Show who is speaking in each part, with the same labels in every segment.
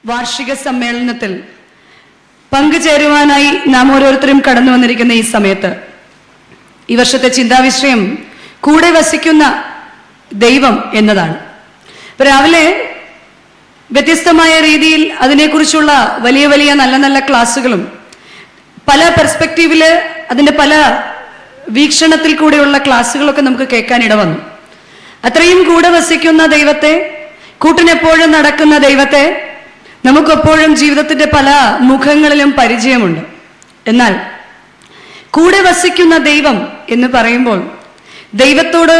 Speaker 1: വാർഷിക സമ്മേളനത്തിൽ പങ്കുചേരുവാനായി നാം ഓരോരുത്തരും കടന്നു വന്നിരിക്കുന്ന ഈ സമയത്ത് ഈ വർഷത്തെ ചിന്താവിഷയം കൂടെ വസിക്കുന്ന ദൈവം എന്നതാണ്. രാവിലെ വ്യത്യസ്തമായ രീതിയിൽ അതിനെക്കുറിച്ചുള്ള വലിയ വലിയ നല്ല നല്ല ക്ലാസ്സുകളും പല പെർസ്പെക്റ്റീവില് അതിന്റെ പല വീക്ഷണത്തിൽ കൂടെയുള്ള ക്ലാസ്സുകളൊക്കെ നമുക്ക് കേൾക്കാൻ ഇടവന്നു. അത്രയും കൂടെ വസിക്കുന്ന ദൈവത്തെ, കൂട്ടിനെപ്പോഴും നടക്കുന്ന ദൈവത്തെ നമുക്കെപ്പോഴും ജീവിതത്തിന്റെ പല മുഖങ്ങളിലും പരിചയമുണ്ട്. എന്നാൽ കൂടെ വസിക്കുന്ന ദൈവം എന്ന് പറയുമ്പോൾ ദൈവത്തോട്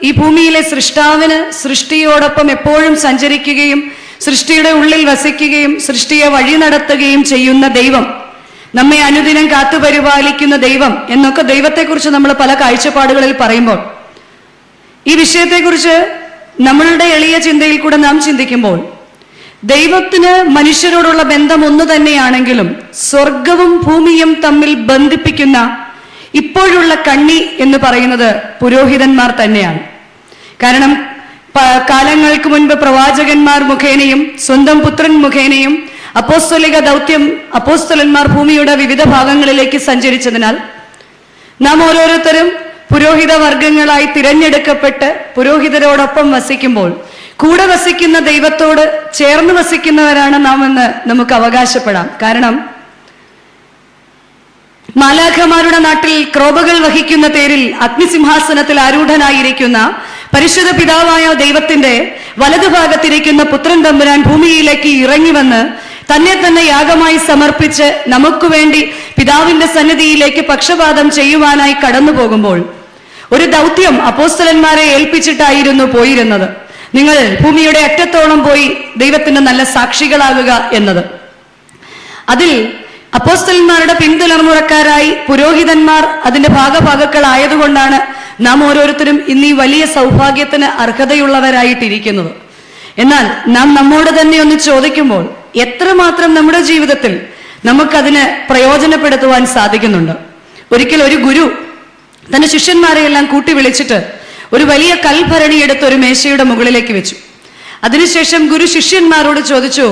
Speaker 1: ഈ ഭൂമിയിലെ സൃഷ്ടാവിന് സൃഷ്ടിയോടൊപ്പം എപ്പോഴും സഞ്ചരിക്കുകയും സൃഷ്ടിയുടെ ഉള്ളിൽ വസിക്കുകയും സൃഷ്ടിയെ വഴി നടത്തുകയും ചെയ്യുന്ന ദൈവം, നമ്മെ അനുദിനം കാത്തുപരിപാലിക്കുന്ന ദൈവം എന്നൊക്കെ ദൈവത്തെക്കുറിച്ച് നമ്മൾ പല കാഴ്ചപ്പാടുകളിൽ പറയുമ്പോൾ ഈ വിഷയത്തെക്കുറിച്ച് നമ്മളുടെ എളിയ ചിന്തയിൽ കൂടെ നാം ചിന്തിക്കുമ്പോൾ ദൈവത്തിന് മനുഷ്യരോടുള്ള ബന്ധം ഒന്നു തന്നെയാണെങ്കിലും സ്വർഗവും ഭൂമിയും തമ്മിൽ ബന്ധിപ്പിക്കുന്ന ഇപ്പോഴുള്ള കണ്ണി എന്ന് പറയുന്നത് പുരോഹിതന്മാർ തന്നെയാണ്. കാരണം കാലങ്ങൾക്ക് മുൻപ് പ്രവാചകന്മാർ മുഖേനയും സ്വന്തം പുത്രൻ മുഖേനയും അപ്പോസ്തലിക ദൗത്യം അപ്പോസ്തലന്മാർ ഭൂമിയുടെ വിവിധ ഭാഗങ്ങളിലേക്ക് സഞ്ചരിച്ചതിനാൽ നാം ഓരോരുത്തരും പുരോഹിത വർഗങ്ങളായി തിരഞ്ഞെടുക്കപ്പെട്ട് പുരോഹിതരോടൊപ്പം വസിക്കുമ്പോൾ കൂടെ വസിക്കുന്ന ദൈവത്തോട് ചേർന്ന് വസിക്കുന്നവരാണ് നാം എന്ന് നമുക്ക് അവകാശപ്പെടാം. കാരണം മാലാഖമാരുടെ നാട്ടിൽ ക്രോബകൾ വഹിക്കുന്ന തേരിൽ അഗ്നിസിംഹാസനത്തിൽ ആരൂഢനായിരിക്കുന്ന പരിശുദ്ധ പിതാവായ ദൈവത്തിന്റെ വലതുഭാഗത്തിരിക്കുന്ന പുത്രൻ തമ്പുരാൻ ഭൂമിയിലേക്ക് ഇറങ്ങി വന്ന് തന്നെ തന്നെ യാഗമായി സമർപ്പിച്ച് നമുക്ക് വേണ്ടി പിതാവിന്റെ സന്നിധിയിലേക്ക് പക്ഷപാതം ചെയ്യുവാനായി കടന്നു പോകുമ്പോൾ ഒരു ദൗത്യം അപ്പോസ്തലന്മാരെ ഏൽപ്പിച്ചിട്ടായിരുന്നു പോയിരുന്നത്. നിങ്ങൾ ഭൂമിയുടെ അറ്റത്തോളം പോയി ദൈവത്തിന്റെ നല്ല സാക്ഷികളാകുക എന്നത്. അതിൽ അപ്പോസ്തലന്മാരുടെ പിന്തുടർമുറക്കാരായി പുരോഹിതന്മാർ അതിന്റെ ഭാഗഭാഗക്കളായതുകൊണ്ടാണ് നാം ഓരോരുത്തരും ഇന്ന് ഈ വലിയ സൗഭാഗ്യത്തിന് അർഹതയുള്ളവരായിട്ടിരിക്കുന്നത്. എന്നാൽ നാം നമ്മോട് തന്നെ ഒന്ന് ചോദിക്കുമ്പോൾ എത്രമാത്രം നമ്മുടെ ജീവിതത്തിൽ നമുക്കതിന് പ്രയോജനപ്പെടുത്തുവാൻ സാധിക്കുന്നുണ്ട്? ഒരിക്കൽ ഒരു ഗുരു തന്റെ ശിഷ്യന്മാരെയെല്ലാം കൂട്ടി വിളിച്ചിട്ട് ഒരു വലിയ കൽഭരണി എടുത്ത് ഒരു മേശയുടെ മുകളിലേക്ക് വെച്ചു. അതിനുശേഷം ഗുരു ശിഷ്യന്മാരോട് ചോദിച്ചു,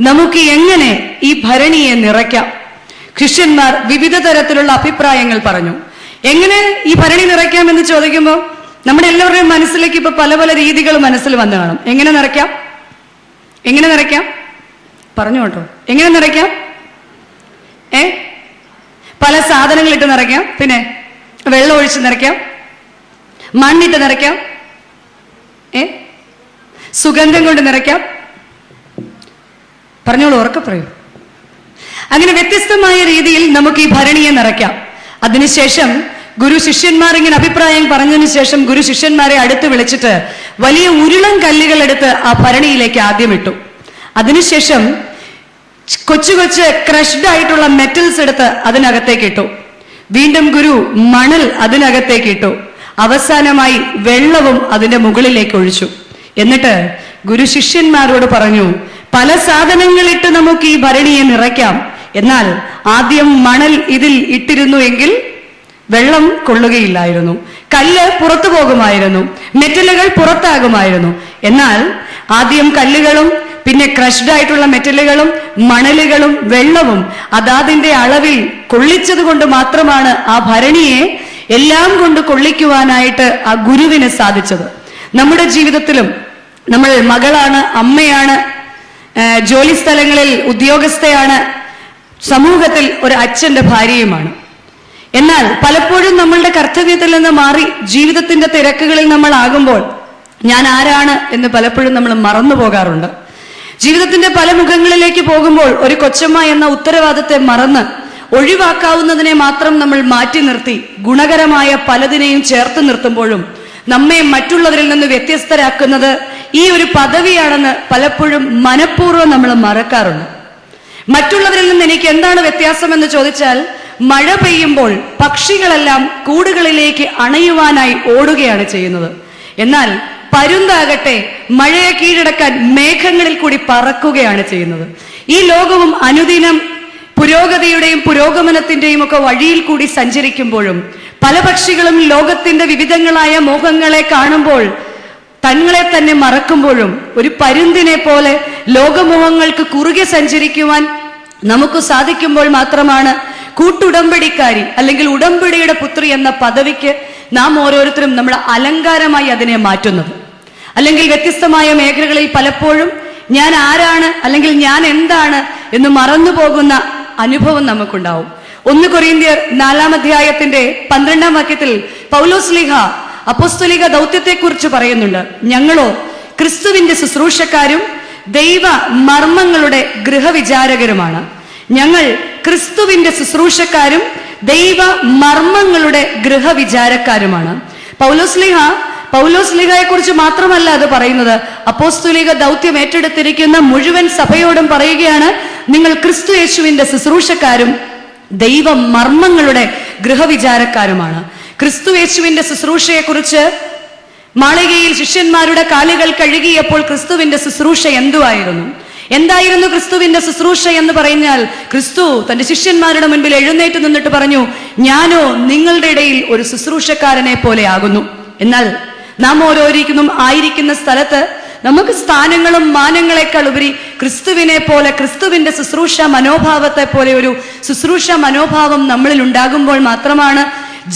Speaker 1: നമുക്ക് എങ്ങനെ ഈ ഭരണിയെ നിറയ്ക്കാം? ശിഷ്യന്മാർ വിവിധ തരത്തിലുള്ള അഭിപ്രായങ്ങൾ പറഞ്ഞു. എങ്ങനെ ഈ ഭരണി നിറയ്ക്കാം എന്ന് ചോദിക്കുമ്പോൾ നമ്മുടെ എല്ലാവരുടെയും മനസ്സിലേക്ക് ഇപ്പൊ പല പല രീതികൾ മനസ്സിൽ വന്നു കാണും. എങ്ങനെ നിറയ്ക്കാം? എങ്ങനെ നിറയ്ക്കാം? പറഞ്ഞു കേട്ടോ. എങ്ങനെ നിറയ്ക്കാം? പല സാധനങ്ങളിട്ട് നിറയ്ക്കാം, പിന്നെ വെള്ളം ഒഴിച്ച് നിറയ്ക്കാം, മണ്ണിട്ട് നിറയ്ക്കാം, സുഗന്ധം കൊണ്ട് നിറയ്ക്കാം. പറഞ്ഞോളൂ, ഉറക്കെ പറയൂ. അങ്ങനെ വ്യത്യസ്തമായ രീതിയിൽ നമുക്ക് ഈ ഭരണിയെ നിറയ്ക്കാം. അതിനുശേഷം ഗുരു ശിഷ്യന്മാർ ഇങ്ങനെ അഭിപ്രായം പറഞ്ഞതിന് ശേഷം ഗുരു ശിഷ്യന്മാരെ അടുത്ത് വിളിച്ചിട്ട് വലിയ ഉരുളൻ കല്ലുകൾ എടുത്ത് ആ ഭരണിയിലേക്ക് ആദ്യം ഇട്ടു. അതിനുശേഷം കൊച്ചു കൊച്ചു ക്രഷ്ഡ് ആയിട്ടുള്ള മെറ്റൽസ് എടുത്ത് അതിനകത്തേക്ക് ഇട്ടു. വീണ്ടും ഗുരു മണൽ അതിനകത്തേക്ക് ഇട്ടു. അവസാനമായി വെള്ളവും അതിന്റെ മുകളിലേക്ക് ഒഴിച്ചു. എന്നിട്ട് ഗുരു ശിഷ്യന്മാരോട് പറഞ്ഞു, പല സാധനങ്ങളിട്ട് നമുക്ക് ഈ ഭരണിയെ നിറയ്ക്കാം. എന്നാൽ ആദ്യം മണൽ ഇതിൽ ഇട്ടിരുന്നു എങ്കിൽ വെള്ളം കൊള്ളുകയില്ലായിരുന്നു, കല്ല് പുറത്തു പോകുമായിരുന്നു, മെറ്റലുകൾ പുറത്താകുമായിരുന്നു. എന്നാൽ ആദ്യം കല്ലുകളും പിന്നെ ക്രഷ്ഡ് ആയിട്ടുള്ള മെറ്റലുകളും മണലുകളും വെള്ളവും അതാതിന്റെ അളവിൽ കൊള്ളിച്ചത് കൊണ്ട് മാത്രമാണ് ആ ഭരണിയെ എല്ലാം കൊണ്ട് കൊള്ളിക്കുവാനായിട്ട് ആ ഗുരുവിന് സാധിച്ചത്. നമ്മുടെ ജീവിതത്തിലും നമ്മൾ മകളാണ്, അമ്മയാണ്, ജോലി സ്ഥലങ്ങളിൽ ഉദ്യോഗസ്ഥയാണ്, സമൂഹത്തിൽ ഒരു അച്ഛന്റെ ഭാര്യയുമാണ്. എന്നാൽ പലപ്പോഴും നമ്മളുടെ കർത്തവ്യത്തിൽ നിന്ന് മാറി ജീവിതത്തിന്റെ തിരക്കുകളിൽ നമ്മൾ ആകുമ്പോൾ ഞാൻ ആരാണ് എന്ന് പലപ്പോഴും നമ്മൾ മറന്നു പോകാറുണ്ട്. ജീവിതത്തിന്റെ പല മുഖങ്ങളിലേക്ക് പോകുമ്പോൾ ഒരു കൊച്ചമ്മ എന്ന ഉത്തരവാദിത്തത്തെ മറന്ന് ഒഴിവാക്കാവുന്നതിനെ മാത്രം നമ്മൾ മാറ്റി നിർത്തി ഗുണകരമായ പലതിനെയും ചേർത്ത് നിർത്തുമ്പോഴും നമ്മെ മറ്റുള്ളവരിൽ നിന്ന് വ്യത്യസ്തരാക്കുന്നത് ഈ ഒരു പദവിയാണെന്ന് പലപ്പോഴും മനഃപൂർവ്വം നമ്മൾ മറക്കാറുണ്ട്. മറ്റുള്ളവരിൽ നിന്ന് എനിക്ക് എന്താണ് വ്യത്യാസം എന്ന് ചോദിച്ചാൽ, മഴ പെയ്യുമ്പോൾ പക്ഷികളെല്ലാം കൂടുകളിലേക്ക് അണയുവാനായി ഓടുകയാണ് ചെയ്യുന്നത്. എന്നാൽ പരുന്താകട്ടെ മഴയെ കീഴടക്കാൻ മേഘങ്ങളിൽ കൂടി പറക്കുകയാണ് ചെയ്യുന്നത്. ഈ ലോകവും അനുദിനം പുരോഗതിയുടെയും പുരോഗമനത്തിന്റെയും ഒക്കെ വഴിയിൽ കൂടി സഞ്ചരിക്കുമ്പോഴും പല പക്ഷികളും ലോകത്തിന്റെ വിവിധങ്ങളായ മോഹങ്ങളെ കാണുമ്പോൾ തങ്ങളെ തന്നെ മറക്കുമ്പോഴും ഒരു പരുന്തിനെ പോലെ ലോകമോഹങ്ങൾക്ക് കുറുകെ സഞ്ചരിക്കുവാൻ നമുക്ക് സാധിക്കുമ്പോൾ മാത്രമാണ് കൂട്ടുടമ്പടിക്കാരി അല്ലെങ്കിൽ ഉടമ്പടിയുടെ പുത്രി എന്ന പദവിക്ക് നാം ഓരോരുത്തരും നമ്മൾ അലങ്കാരമായി അതിനെ മാറ്റുന്നത്. അല്ലെങ്കിൽ വ്യത്യസ്തമായ മേഖലകളിൽ പലപ്പോഴും ഞാൻ ആരാണ് അല്ലെങ്കിൽ ഞാൻ എന്താണ് എന്ന് മറന്നു പോകുന്ന അനുഭവം നമുക്കുണ്ടാവും. 1 കൊരിന്ത്യർ 4-ാം അധ്യായത്തിന്റെ 12-ാം വാക്യത്തിൽ പൗലോസ്ലീഹ അപ്പോസ്തലിക ദൗത്യത്തെക്കുറിച്ച് പറയുന്നുണ്ട്. ഞങ്ങളോ ക്രിസ്തുവിന്റെ ശുശ്രൂഷക്കാരും ദൈവ മർമ്മങ്ങളുടെ ഗൃഹവിചാരകരുമാണ്. ഞങ്ങൾ ക്രിസ്തുവിന്റെ ശുശ്രൂഷക്കാരും ദൈവ മർമ്മങ്ങളുടെ ഗൃഹവിചാരക്കാരുമാണ്. പൗലോസ്ലീഹയെ കുറിച്ച് മാത്രമല്ല അത് പറയുന്നത്, അപ്പോസ്തലിക ദൗത്യം ഏറ്റെടുത്തിരിക്കുന്ന മുഴുവൻ സഭയോടും പറയുകയാണ്, നിങ്ങൾ ക്രിസ്തു യേശുവിന്റെ ശുശ്രൂഷക്കാരും ദൈവ മർമ്മങ്ങളുടെ ഗൃഹവിചാരക്കാരുമാണ്. ക്രിസ്തു യേശുവിന്റെ ശുശ്രൂഷയെക്കുറിച്ച് മാളികയിൽ ശിഷ്യന്മാരുടെ കാലുകൾ കഴുകിയപ്പോൾ ക്രിസ്തുവിന്റെ ശുശ്രൂഷ എന്തായിരുന്നു ക്രിസ്തുവിന്റെ ശുശ്രൂഷ എന്ന് പറഞ്ഞാൽ, ക്രിസ്തു തന്റെ ശിഷ്യന്മാരുടെ മുൻപിൽ എഴുന്നേറ്റ് നിന്നിട്ട് പറഞ്ഞു, ഞാനോ നിങ്ങളുടെ ഇടയിൽ ഒരു ശുശ്രൂഷക്കാരനെ പോലെ ആകുന്നു. എന്നാൽ നാം ഓരോരിക്കും ആയിരിക്കുന്ന സ്ഥലത്ത് നമുക്ക് സ്ഥാനങ്ങളും മാനങ്ങളെക്കാൾ ഉപരി ക്രിസ്തുവിനെ പോലെ, ക്രിസ്തുവിന്റെ ശുശ്രൂഷ മനോഭാവത്തെ പോലെ ഒരു ശുശ്രൂഷ മനോഭാവം നമ്മളിൽ ഉണ്ടാകുമ്പോൾ മാത്രമാണ്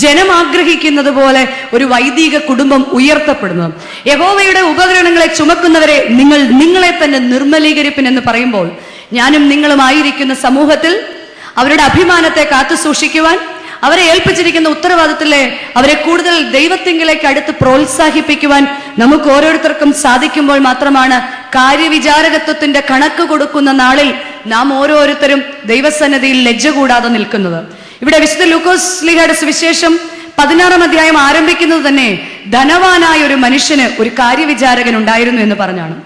Speaker 1: ജനം ആഗ്രഹിക്കുന്നത് പോലെ ഒരു വൈദിക കുടുംബം ഉയർത്തപ്പെടുന്നത്. യഹോവയുടെ ഉപകരണങ്ങളെ ചുമക്കുന്നവരെ നിങ്ങളെ തന്നെ നിർമ്മലീകരിപ്പിൻ എന്ന് പറയുമ്പോൾ, ഞാനും നിങ്ങളുമായിരിക്കുന്ന സമൂഹത്തിൽ അവരുടെ അഭിമാനത്തെ കാത്തു സൂക്ഷിക്കുവാൻ, അവരെ ഏൽപ്പിച്ചിരിക്കുന്ന ഉത്തരവാദിത്തത്തിലെ അവരെ കൂടുതൽ ദൈവത്തിങ്കിലേക്ക് അടുത്ത് പ്രോത്സാഹിപ്പിക്കുവാൻ നമുക്ക് ഓരോരുത്തർക്കും സാധിക്കുമ്പോൾ മാത്രമാണ് കാര്യവിചാരകത്വത്തിന്റെ കണക്ക് കൊടുക്കുന്ന നാളിൽ നാം ഓരോരുത്തരും ദൈവസന്നിധിയിൽ ലജ്ജ കൂടാതെ നിൽക്കുന്നത്. ഇവിടെ വിശുദ്ധ ലൂക്കോസ് ശ്ലീഹയുടെ സുവിശേഷം 16-ാം അധ്യായം ആരംഭിക്കുന്നത് തന്നെ ധനവാനായ ഒരു മനുഷ്യന് ഒരു കാര്യവിചാരകൻ ഉണ്ടായിരുന്നു എന്ന് പറഞ്ഞാണ്.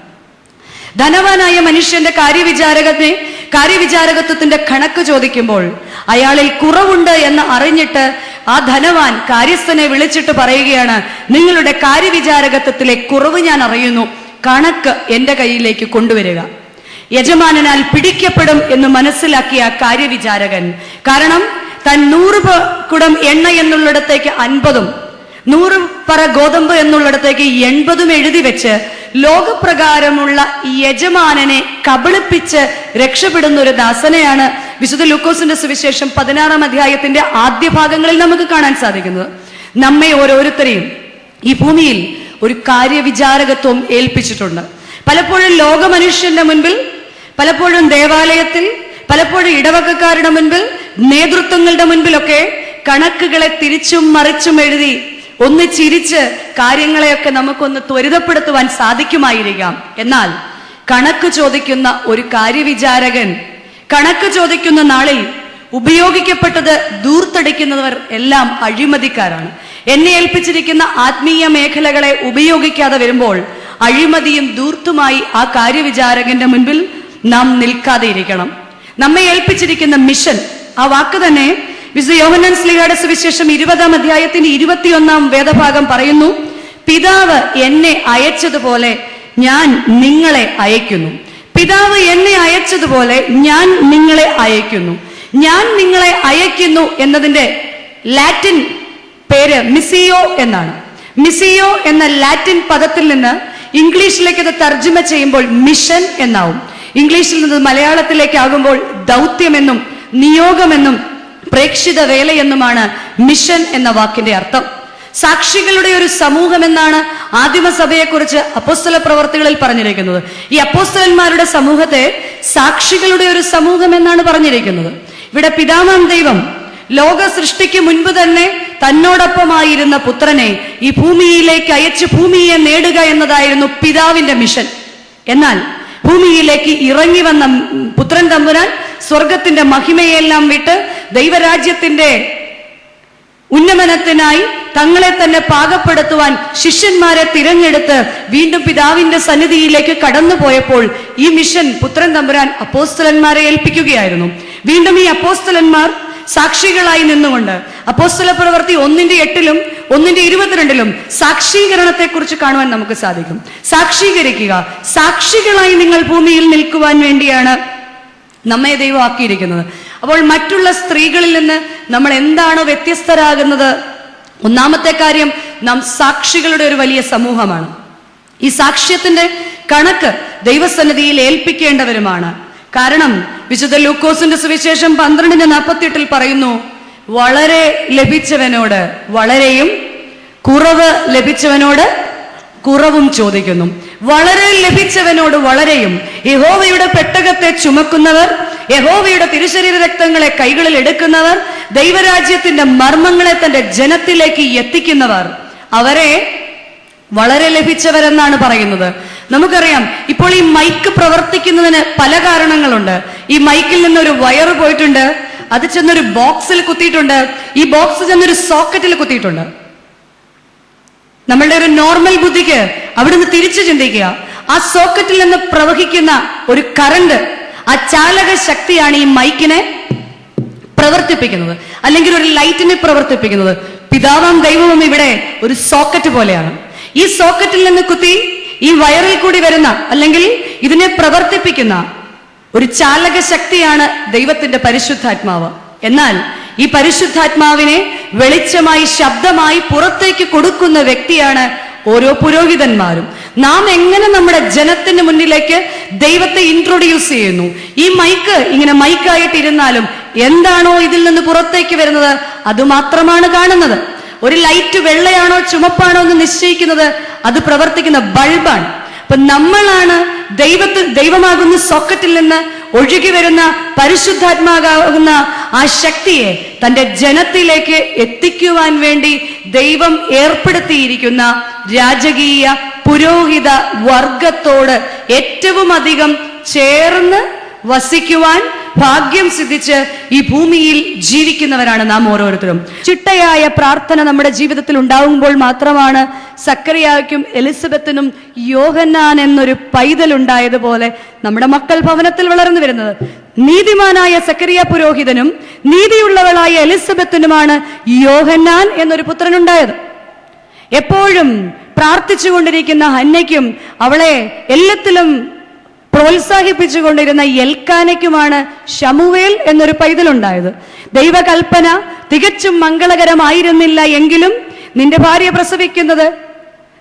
Speaker 1: ധനവാനായ മനുഷ്യന്റെ കാര്യവിചാരകത്വത്തിന്റെ കണക്ക് ചോദിക്കുമ്പോൾ അയാളിൽ കുറവുണ്ട് എന്ന് അറിഞ്ഞിട്ട് ആ ധനവാൻ കാര്യസ്ഥനെ വിളിച്ചിട്ട് പറയുകയാണ്, നിങ്ങളുടെ കാര്യവിചാരകത്വത്തിലെ കുറവ് ഞാൻ അറിയുന്നു, കണക്ക് എന്റെ കയ്യിലേക്ക് കൊണ്ടുവരിക. യജമാനനാൽ പിടിക്കപ്പെടും എന്ന് മനസ്സിലാക്കിയ കാര്യവിചാരകൻ, കാരണം താൻ 100 കുടം എണ്ണ എന്നുള്ളിടത്തേക്ക് 50-ഉം 100 പറ ഗോതമ്പ് എന്നുള്ളിടത്തേക്ക് 80-ഉം എഴുതി വെച്ച് ലോകപ്രകാരമുള്ള യജമാനനെ കബളിപ്പിച്ച് രക്ഷപ്പെടുന്ന ഒരു ദാസനെയാണ് വിശുദ്ധ ലൂക്കോസിന്റെ സുവിശേഷം 16-ാം അധ്യായത്തിന്റെ ആദ്യ ഭാഗങ്ങളിൽ നമുക്ക് കാണാൻ സാധിക്കുന്നത്. നമ്മെ ഓരോരുത്തരെയും ഈ ഭൂമിയിൽ ഒരു കാര്യവിചാരകത്വം ഏൽപ്പിച്ചിട്ടുണ്ട്. പലപ്പോഴും ലോകമനുഷ്യന്റെ മുൻപിൽ, പലപ്പോഴും ദേവാലയത്തിൽ, പലപ്പോഴും ഇടവകക്കാരുടെ മുൻപിൽ, നേതൃത്വങ്ങളുടെ മുൻപിലൊക്കെ കണക്കുകളെ തിരിച്ചും മറിച്ചും എഴുതി ഒന്ന് ചിരിച്ച് കാര്യങ്ങളെയൊക്കെ നമുക്കൊന്ന് ത്വരിതപ്പെടുത്തുവാൻ സാധിക്കുമായിരിക്കാം. എന്നാൽ കണക്ക് ചോദിക്കുന്ന ഒരു കാര്യവിചാരകൻ കണക്ക് ചോദിക്കുന്ന നാളിൽ ഉപയോഗിക്കപ്പെട്ടത് ദൂർത്തടിക്കുന്നവർ എല്ലാം അഴിമതിക്കാരാണ്. എന്നെ ഏൽപ്പിച്ചിരിക്കുന്ന ആത്മീയ മേഖലകളെ ഉപയോഗിക്കാതെ വരുമ്പോൾ അഴിമതിയും ദൂർത്തുമായി ആ കാര്യവിചാരകന്റെ മുൻപിൽ നാം നിൽക്കാതെ ഇരിക്കണം. നമ്മെ ഏൽപ്പിച്ചിരിക്കുന്ന മിഷൻ, ആ വാക്ക് തന്നെ വിശുദ്ധ യോഹന്നാൻ ശ്ലീഹയുടെ സുവിശേഷം 20-ാം അധ്യായത്തിന്റെ 21-ാം വേദഭാഗം പറയുന്നു, പിതാവ് എന്നെ അയച്ചതുപോലെ ഞാൻ നിങ്ങളെ അയക്കുന്നു. പിതാവ് എന്നെ അയച്ചതുപോലെ ഞാൻ നിങ്ങളെ അയക്കുന്നു. ഞാൻ നിങ്ങളെ അയക്കുന്നു എന്നതിന്റെ ലാറ്റിൻ പേര് മിസിയോ എന്നാണ്. മിസിയോ എന്ന ലാറ്റിൻ പദത്തിൽ നിന്ന് ഇംഗ്ലീഷിലേക്ക് അത് തർജ്ജമ ചെയ്യുമ്പോൾ മിഷൻ എന്നാവും. ഇംഗ്ലീഷിൽ നിന്ന് മലയാളത്തിലേക്ക് ആകുമ്പോൾ ദൗത്യമെന്നും നിയോഗമെന്നും പ്രേക്ഷിത വേലയെന്നുമാണ് മിഷൻ എന്ന വാക്കിന്റെ അർത്ഥം. സാക്ഷികളുടെ ഒരു സമൂഹം എന്നാണ് ആദിമസഭയെക്കുറിച്ച് അപ്പോസ്തല പ്രവർത്തികളിൽ പറഞ്ഞിരിക്കുന്നത്. ഈ അപ്പോസ്തലന്മാരുടെ സമൂഹത്തെ സാക്ഷികളുടെ ഒരു സമൂഹം എന്നാണ് പറഞ്ഞിരിക്കുന്നത്. ഇവിടെ പിതാവാം ദൈവം ലോക സൃഷ്ടിക്ക് മുൻപ് തന്നെ തന്നോടൊപ്പമായിരുന്ന പുത്രനെ ഈ ഭൂമിയിലേക്ക് അയച്ച് ഭൂമിയെ നേടുക എന്നതായിരുന്നു പിതാവിന്റെ മിഷൻ. എന്നാൽ ഭൂമിയിലേക്ക് ഇറങ്ങി വന്ന പുത്രൻ തമ്പുരാൻ സ്വർഗത്തിന്റെ മഹിമയെല്ലാം വിട്ട് ദൈവരാജ്യത്തിന്റെ ഉന്നമനത്തിനായി തങ്ങളെ തന്നെ പാകപ്പെടുത്തുവാൻ ശിഷ്യന്മാരെ തിരഞ്ഞെടുത്ത് വീണ്ടും പിതാവിന്റെ സന്നിധിയിലേക്ക് കടന്നുപോയപ്പോൾ ഈ മിഷൻ പുത്രൻ തമ്പുരാൻ അപ്പോസ്തലന്മാരെ ഏൽപ്പിക്കുകയായിരുന്നു. വീണ്ടും ഈ അപ്പോസ്തലന്മാർ സാക്ഷികളായി നിന്നുകൊണ്ട് അപ്പോസ്തല പ്രവൃത്തി 1:8-ലും 1:22-ലും സാക്ഷീകരണത്തെ കുറിച്ച് കാണുവാൻ നമുക്ക് സാധിക്കും. സാക്ഷീകരിക്കുക, സാക്ഷികളായി നിങ്ങൾ ഭൂമിയിൽ നിൽക്കുവാൻ വേണ്ടിയാണ് നമ്മെ ദൈവം ആക്കിയിരിക്കുന്നത്. അപ്പോൾ മറ്റുള്ള സ്ത്രീകളിൽ നിന്ന് നമ്മൾ എന്താണോ വ്യത്യസ്തരാകുന്നത്? ഒന്നാമത്തെ കാര്യം, നാം സാക്ഷികളുടെ ഒരു വലിയ സമൂഹമാണ്. ഈ സാക്ഷ്യത്തിന്റെ കണക്ക് ദൈവസന്നിധിയിൽ ഏൽപ്പിക്കേണ്ടവരുമാണ്. കാരണം വിശുദ്ധ ലൂക്കോസിന്റെ സുവിശേഷം 12:48 പറയുന്നു, വളരെ ലഭിച്ചവനോട് വളരെയും കുറവ് ലഭിച്ചവനോട് കുറവും ചോദിക്കുന്നു. വളരെ ലഭിച്ചവനോട് വളരെയും. യഹോവയുടെ പെട്ടകത്തെ ചുമക്കുന്നവർ, യഹോവയുടെ തിരുശരീര രക്തങ്ങളെ കൈകളിൽ എടുക്കുന്നവർ, ദൈവരാജ്യത്തിന്റെ മർമ്മങ്ങളെ തന്റെ ജനത്തിലേക്ക് എത്തിക്കുന്നവർ, അവരെ വളരെ ലഭിച്ചവരെന്നാണ് പറയുന്നത്. നമുക്കറിയാം, ഇപ്പോൾ ഈ മൈക്ക് പ്രവർത്തിക്കുന്നതിന് പല കാരണങ്ങളുണ്ട്. ഈ മൈക്കിൽ നിന്നൊരു വയറ് പോയിട്ടുണ്ട്, അത് ചെന്നൊരു ബോക്സിൽ കുത്തിയിട്ടുണ്ട്, ഈ ബോക്സ് ചെന്നൊരു സോക്കറ്റിൽ കുത്തിയിട്ടുണ്ട്. നമ്മളുടെ ഒരു നോർമൽ ബുദ്ധിക്ക് അവിടുന്ന് തിരിച്ചു ചിന്തിക്കുക, ആ സോക്കറ്റിൽ നിന്ന് പ്രവഹിക്കുന്ന ഒരു കറണ്ട്, ആ ചാലക ശക്തിയാണ് ഈ മൈക്കിനെ പ്രവർത്തിപ്പിക്കുന്നത്, അല്ലെങ്കിൽ ഒരു ലൈറ്റിനെ പ്രവർത്തിപ്പിക്കുന്നത്. പിതാവാം ദൈവവും ഇവിടെ ഒരു സോക്കറ്റ് പോലെയാണ്. ഈ സോക്കറ്റിൽ നിന്ന് കുത്തി ഈ വയറിൽ കൂടി വരുന്ന, അല്ലെങ്കിൽ ഇതിനെ പ്രവർത്തിപ്പിക്കുന്ന ഒരു ചാലക ശക്തിയാണ് ദൈവത്തിന്റെ പരിശുദ്ധാത്മാവ്. എന്നാൽ ഈ പരിശുദ്ധാത്മാവിനെ വെളിച്ചമായി, ശബ്ദമായി പുറത്തേക്ക് കൊടുക്കുന്ന വ്യക്തിയാണ് ഓരോ പുരോഹിതന്മാരും. നാം എങ്ങനെ നമ്മുടെ ജനത്തിന് മുന്നിലേക്ക് ദൈവത്തെ ഇൻട്രൊഡ്യൂസ് ചെയ്യുന്നു? ഈ മൈക്ക് ഇങ്ങനെ മൈക്കായിട്ടിരുന്നാലും എന്താണോ ഇതിൽ നിന്ന് പുറത്തേക്ക് വരുന്നത് അതുമാത്രമാണ് കാണുന്നത്. ഒരു ലൈറ്റ് വെള്ളയാണോ ചുമപ്പാണോ എന്ന് നിശ്ചയിക്കുന്നത് അത് പ്രവർത്തിക്കുന്ന ബൾബാണ്. അപ്പൊ നമ്മളാണ് ദൈവമാകുന്ന സോക്കറ്റിൽ നിന്ന് ഒഴുകി വരുന്ന പരിശുദ്ധാത്മാവാകുന്ന ആ ശക്തിയെ തന്റെ ജനത്തിലേക്ക് എത്തിക്കുവാൻ വേണ്ടി ദൈവം ഏർപ്പെടുത്തിയിരിക്കുന്ന രാജകീയ പുരോഹിത വർഗത്തോട് ഏറ്റവും അധികം ചേർന്ന് വസിക്കുവാൻ ഭാഗ്യം സിദ്ധിച്ച് ഈ ഭൂമിയിൽ ജീവിക്കുന്നവരാണ് നാം ഓരോരുത്തരും. ചിട്ടയായ പ്രാർത്ഥന നമ്മുടെ ജീവിതത്തിൽ ഉണ്ടാകുമ്പോൾ മാത്രമാണ് സക്കറിയായ്ക്കും എലിസബത്തിനും യോഹന്നാൻ എന്നൊരു പൈതൽ ഉണ്ടായതുപോലെ നമ്മുടെ മക്കൾ ഭവനത്തിൽ വളർന്നു വരുന്നത്. നീതിമാനായ സക്കറിയ പുരോഹിതനും നീതിയുള്ളവളായ എലിസബത്തിനുമാണ് യോഹന്നാൻ എന്നൊരു പുത്രനുണ്ടായത്. എപ്പോഴും പ്രാർത്ഥിച്ചുകൊണ്ടിരിക്കുന്ന ഹന്നയ്ക്കും അവളെ എല്ലാത്തിലും പ്രോത്സാഹിപ്പിച്ചുകൊണ്ടിരുന്ന എൽക്കാനയ്ക്കുമാണ് ശമൂവേൽ എന്നൊരു പൈതലുണ്ടായത്. ദൈവകൽപ്പന തികച്ചും മംഗളകരമായിരുന്നില്ല എങ്കിലും നിന്റെ ഭാര്യ പ്രസവിക്കുന്നത്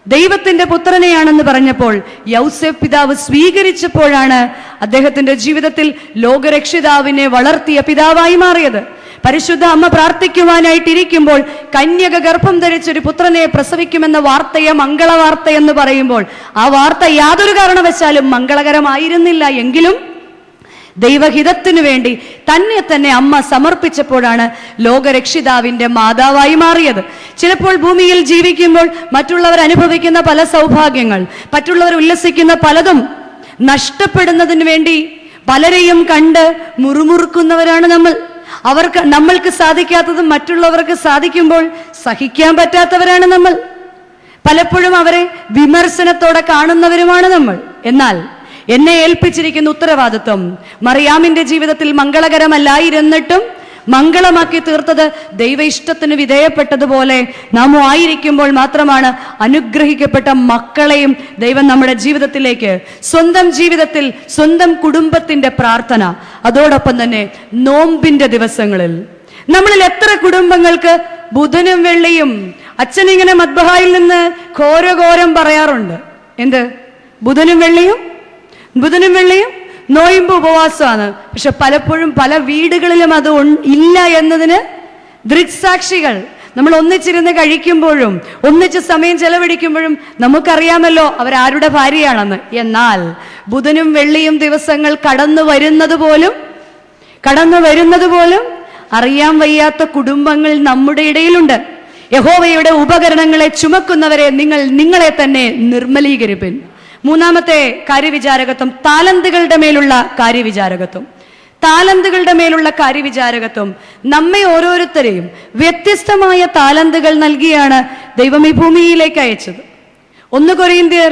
Speaker 1: ദൈവത്തിന്റെ പുത്രനെയാണെന്ന് പറഞ്ഞപ്പോൾ യൗസേപ്പ് പിതാവ് സ്വീകരിച്ചപ്പോഴാണ് അദ്ദേഹത്തിന്റെ ജീവിതത്തിൽ ലോകരക്ഷിതാവിനെ വളർത്തിയ പിതാവായി മാറിയത്. പരിശുദ്ധ അമ്മ പ്രാർത്ഥിക്കുവാനായിട്ടിരിക്കുമ്പോൾ കന്യക ഗർഭം ധരിച്ചൊരു പുത്രനെ പ്രസവിക്കുമെന്ന വാർത്തയെ മംഗളവാർത്ത എന്ന് പറയുമ്പോൾ ആ വാർത്ത യാതൊരു കാരണവശാലും മംഗളകരമായിരുന്നില്ല എങ്കിലും ദൈവഹിതത്തിനു വേണ്ടി തന്നെ അമ്മ സമർപ്പിച്ചപ്പോഴാണ് ലോകരക്ഷിതാവിന്റെ മാതാവായി മാറിയത്. ചിലപ്പോൾ ഭൂമിയിൽ ജീവിക്കുമ്പോൾ മറ്റുള്ളവർ അനുഭവിക്കുന്ന പല സൗഭാഗ്യങ്ങൾ, മറ്റുള്ളവർ ഉല്ലസിക്കുന്ന പലതും നഷ്ടപ്പെടുന്നതിന് വേണ്ടി പലരെയും കണ്ട് മുറുമുറുക്കുന്നവരാണ് നമ്മൾ. നമ്മൾക്ക് സാധിക്കാത്തതും മറ്റുള്ളവർക്ക് സാധിക്കുമ്പോൾ സഹിക്കാൻ പറ്റാത്തവരാണ് നമ്മൾ. പലപ്പോഴും അവരെ വിമർശനത്തോടെ കാണുന്നവരുമാണ് നമ്മൾ. എന്നാൽ എന്നെ ഏൽപ്പിച്ചിരിക്കുന്ന ഉത്തരവാദിത്വം മറിയാമിന്റെ ജീവിതത്തിൽ മംഗളകരമല്ലായിരുന്നിട്ടും മംഗളമാക്കി തീർത്തത് ദൈവ ഇഷ്ടത്തിന് വിധേയപ്പെട്ടതുപോലെ നാം ആയിരിക്കുമ്പോൾ മാത്രമാണ് അനുഗ്രഹിക്കപ്പെട്ട മക്കളെയും ദൈവം നമ്മുടെ ജീവിതത്തിലേക്ക്, സ്വന്തം ജീവിതത്തിൽ സ്വന്തം കുടുംബത്തിന്റെ പ്രാർത്ഥന, അതോടൊപ്പം തന്നെ നോമ്പിന്റെ ദിവസങ്ങളിൽ നമ്മളിൽ എത്ര കുടുംബങ്ങൾക്ക് ബുധനും വെള്ളിയും അച്ഛനിങ്ങനെ മദ്ബഹായിൽ നിന്ന് ഘോരഘോരം പറയാറുണ്ട്. എന്ത്? ബുധനും വെള്ളിയും നോയമ്പ് ഉപവാസമാണ്. പക്ഷെ പലപ്പോഴും പല വീടുകളിലും അത് ഇല്ല എന്നതിന് ദൃക്സാക്ഷികൾ. നമ്മൾ ഒന്നിച്ചിരുന്ന് കഴിക്കുമ്പോഴും ഒന്നിച്ച് സമയം ചെലവഴിക്കുമ്പോഴും നമുക്കറിയാമല്ലോ അവരാരുടെ ഭാര്യയാണെന്ന്. എന്നാൽ ബുധനും വെള്ളിയും ദിവസങ്ങൾ കടന്നു വരുന്നത് പോലും അറിയാൻ വയ്യാത്ത കുടുംബങ്ങൾ നമ്മുടെ ഇടയിലുണ്ട്. യഹോവയുടെ ഉപകരണങ്ങളെ ചുമക്കുന്നവരെ നിങ്ങളെ തന്നെ നിർമ്മലീകരിപ്പിൻ. മൂന്നാമത്തെ കാര്യവിചാരകത്വം താലന്തുകളുടെ മേലുള്ള കാര്യവിചാരകത്വം. നമ്മെ ഓരോരുത്തരെയും വ്യത്യസ്തമായ താലന്തുകൾ നൽകിയാണ് ദൈവം ഈ ഭൂമിയിലേക്ക് അയച്ചത്. 1 കൊരിന്ത്യർ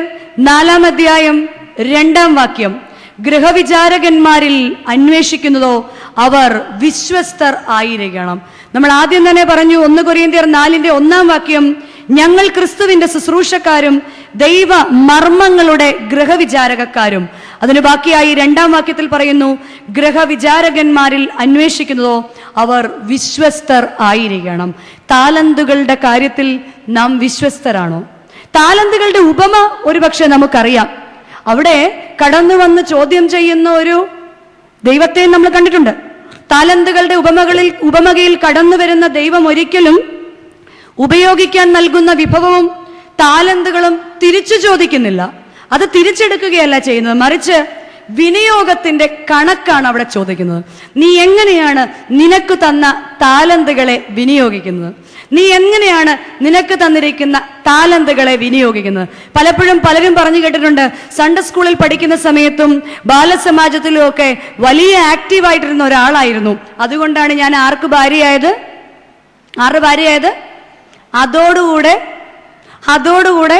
Speaker 1: 4:2 ഗൃഹവിചാരകന്മാരിൽ അന്വേഷിക്കുന്നതോ അവർ വിശ്വസ്തർ ആയിരിക്കണം. നമ്മൾ ആദ്യം തന്നെ പറഞ്ഞു 1 കൊരിന്ത്യർ 4:1 ഞങ്ങൾ ക്രിസ്തുവിന്റെ ശുശ്രൂഷക്കാരും ദൈവ മർമ്മങ്ങളുടെ ഗൃഹവിചാരകക്കാരും. അതിന് ബാക്കിയായി 2 പറയുന്നു ഗൃഹവിചാരകന്മാരിൽ അന്വേഷിക്കുന്നതോ അവർ വിശ്വസ്തർ ആയിരിക്കണം. താലന്തുകളുടെ കാര്യത്തിൽ നാം വിശ്വസ്തരാണോ? താലന്തുകളുടെ ഉപമ ഒരുപക്ഷെ നമുക്കറിയാം. അവിടെ കടന്നു വന്ന് ചോദ്യം ചെയ്യുന്ന ഒരു ദൈവത്തെ നമ്മൾ കണ്ടിട്ടുണ്ട്. താലന്തുകളുടെ ഉപമകയിൽ കടന്നു വരുന്ന ദൈവം ഒരിക്കലും ഉപയോഗിക്കാൻ നൽകുന്ന വിഭവവും താലന്തുകളും തിരിച്ചു ചോദിക്കുന്നില്ല. അത് തിരിച്ചെടുക്കുകയല്ല ചെയ്യുന്നത്, മറിച്ച് വിനിയോഗത്തിന്റെ കണക്കാണ് അവിടെ ചോദിക്കുന്നത്. നീ എങ്ങനെയാണ് നിനക്ക് തന്ന താലന്തുകളെ വിനിയോഗിക്കുന്നത്? നീ എങ്ങനെയാണ് നിനക്ക് തന്നിരിക്കുന്ന താലന്തുകളെ വിനിയോഗിക്കുന്നത്? പലപ്പോഴും പലരും പറഞ്ഞു കേട്ടിട്ടുണ്ട്, സൺഡേ സ്കൂളിൽ പഠിക്കുന്ന സമയത്തും ബാലസമാജത്തിലും ഒക്കെ വലിയ ആക്റ്റീവായിട്ടിരുന്ന ഒരാളായിരുന്നു. അതുകൊണ്ടാണ് ഞാൻ ആർക്ക് ഭാര്യയായത്? അതോടുകൂടെ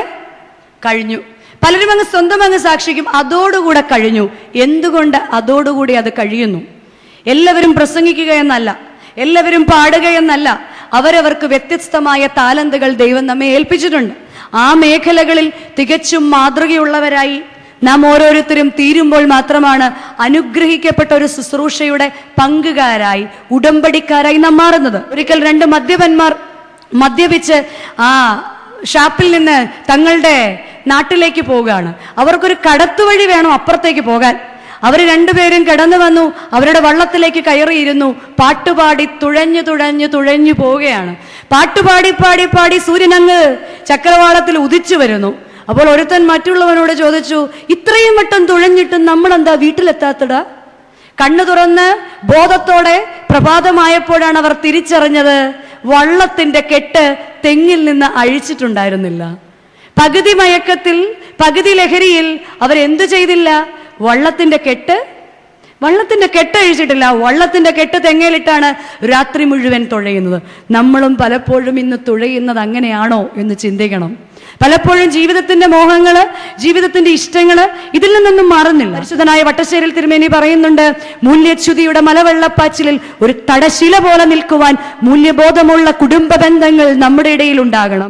Speaker 1: കഴിഞ്ഞു. പലരും സ്വന്തം സാക്ഷിക്കും അതോടുകൂടെ കഴിഞ്ഞു. എന്തുകൊണ്ട് അതോടുകൂടി അത് കഴിയുന്നു? എല്ലാവരും പ്രസംഗിക്കുക എന്നല്ല, എല്ലാവരും പാടുക എന്നല്ല. അവരവർക്ക് വ്യത്യസ്തമായ താലന്തുകൾ ദൈവം നമ്മെ ഏൽപ്പിച്ചിട്ടുണ്ട്. ആ മേഖലകളിൽ തികച്ചും മാതൃകയുള്ളവരായി നാം ഓരോരുത്തരും തീരുമ്പോൾ മാത്രമാണ് അനുഗ്രഹിക്കപ്പെട്ട ഒരു ശുശ്രൂഷയുടെ പങ്കുകാരായി, ഉടമ്പടിക്കാരായി നാം മാറുന്നത്. ഒരിക്കൽ 2 മദ്യപന്മാർ മദ്യപിച്ച് ഷാപ്പിൽ നിന്ന് തങ്ങളുടെ നാട്ടിലേക്ക് പോവുകയാണ്. അവർക്കൊരു കടത്തുവഴി വേണം അപ്പുറത്തേക്ക് പോകാൻ. അവർ രണ്ടുപേരും കടന്നു വന്നു, അവരുടെ വള്ളത്തിലേക്ക് കയറിയിരുന്നു. പാട്ടുപാടി തുഴഞ്ഞു പോവുകയാണ്. പാടി സൂര്യനങ്ങ് ചക്രവാളത്തിൽ ഉദിച്ചു വരുന്നു. അപ്പോൾ ഒരുത്തൻ മറ്റുള്ളവനോട് ചോദിച്ചു, ഇത്രയും വട്ടം തുഴഞ്ഞിട്ടും നമ്മളെന്താ വീട്ടിലെത്താത്തടാ? കണ്ണു തുറന്ന് ബോധത്തോടെ പ്രഭാതമായപ്പോഴാണ് അവർ തിരിച്ചറിഞ്ഞത്, വള്ളത്തിന്റെ കെട്ട് തെങ്ങിൽ നിന്ന് അഴിച്ചിട്ടുണ്ടായിരുന്നില്ല. പകുതി മയക്കത്തിൽ, പകുതി ലഹരിയിൽ അവരെന്തു ചെയ്തില്ല? വള്ളത്തിന്റെ കെട്ട് അഴിച്ചിട്ടില്ല. വള്ളത്തിന്റെ കെട്ട് തെങ്ങയിലിട്ടാണ് രാത്രി മുഴുവൻ തുഴയുന്നത്. നമ്മളും പലപ്പോഴും ഇന്ന് തുഴയുന്നത് അങ്ങനെയാണോ എന്ന് ചിന്തിക്കണം. പലപ്പോഴും ജീവിതത്തിന്റെ മോഹങ്ങള്, ജീവിതത്തിന്റെ ഇഷ്ടങ്ങള് ഇതിൽ നിന്നൊന്നും മാറുന്നില്ല. പരിശുദ്ധനായ വട്ടശ്ശേരിൽ തിരുമേനി പറയുന്നുണ്ട്, മൂല്യച്യുതിയുടെ മലവെള്ളപ്പാച്ചിലിൽ ഒരു തടശില പോലെ നിൽക്കുവാൻ മൂല്യബോധമുള്ള കുടുംബ ബന്ധങ്ങൾ നമ്മുടെ ഇടയിൽ ഉണ്ടാകണം.